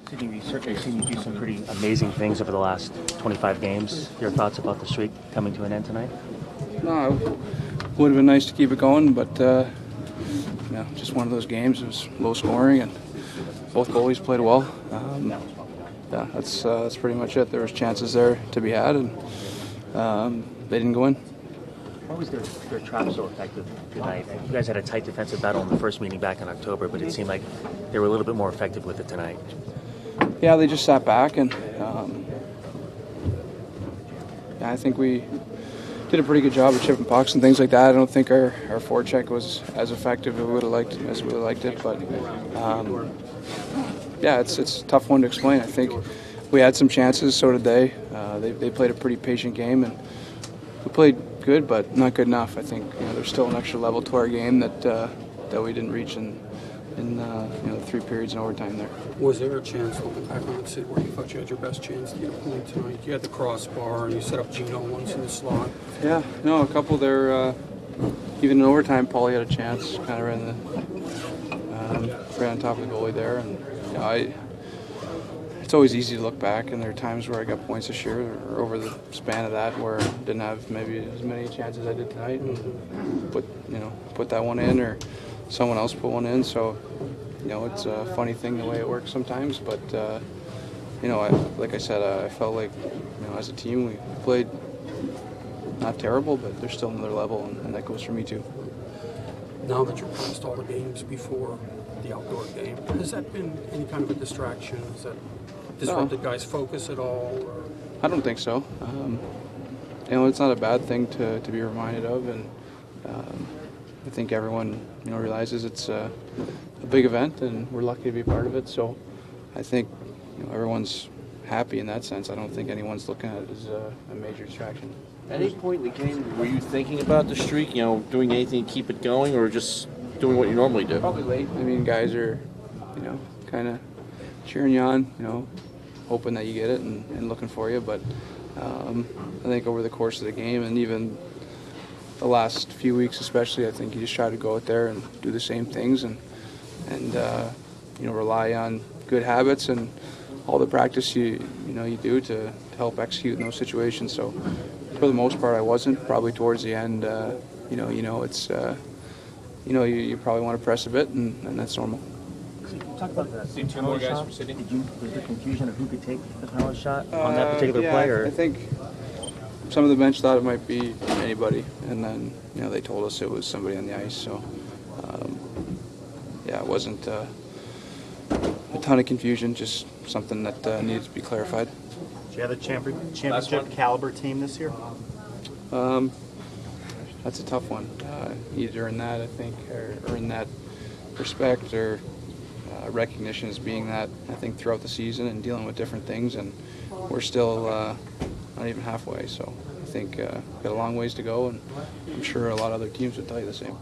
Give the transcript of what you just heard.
Sidney, we've certainly seen you do some pretty amazing things over the last 25 games. Your thoughts about the streak coming to an end tonight? No, it would have been nice to keep it going, but just one of those games. It was low scoring, and both goalies played well. That's pretty much it. There was chances there to be had, and they didn't go in. Why was their trap so effective tonight? You guys had a tight defensive battle in the first meeting back in October, but it seemed like they were a little bit more effective with it tonight. Yeah, they just sat back, and I think we did a pretty good job of chipping pucks and things like that. I don't think our forecheck was as effective as we would have liked it, but it's a tough one to explain. I think we had some chances, so did they. They played a pretty patient game, and we played good, but not good enough. I think there's still an extra level to our game that we didn't reach in the 3 periods in overtime there. Was there a chance, looking back on it, Sid, where you thought you had your best chance to get a point tonight? You had the crossbar, and you set up Gino once in the slot. Yeah, no, a couple there. Even in overtime, Paulie had a chance, kind of ran on top of the goalie there, and it's always easy to look back, and there are times where I got points this year or over the span of that where I didn't have maybe as many chances as I did tonight, and put that one in, or someone else put one in. So it's a funny thing the way it works sometimes, but like I said, I felt like as a team we played not terrible, but there's still another level, and that goes for me too. Now that you're past all the games before the outdoor game, has that been any kind of a distraction? Has that disrupted guys' focus at all? Or? I don't think so. It's not a bad thing to be reminded of, and I think everyone realizes it's a big event, and we're lucky to be part of it. So I think everyone's happy in that sense. I don't think anyone's looking at it as a major distraction. At any point in the game, were you thinking about the streak, doing anything to keep it going, or just doing what you normally do? Probably late. I mean, guys are, kind of cheering you on, hoping that you get it and looking for you. But I think over the course of the game, and even the last few weeks especially, I think you just try to go out there and do the same things and rely on good habits and all the practice you do to help execute in those situations. So for the most part, I wasn't. Probably towards the end, it's you probably want to press a bit, and that's normal. Talk about that. See 2 more guys from Sydney. Was there confusion of who could take the penalty shot on that particular play? Or? I think some of the bench thought it might be anybody, and then they told us it was somebody on the ice. So it wasn't a ton of confusion, just something that needed to be clarified. Do you have a championship caliber team this year? That's a tough one. Either in that, I think, or in that respect, or recognition as being that, I think, throughout the season and dealing with different things, and we're still not even halfway. So I think got a long ways to go, and I'm sure a lot of other teams would tell you the same.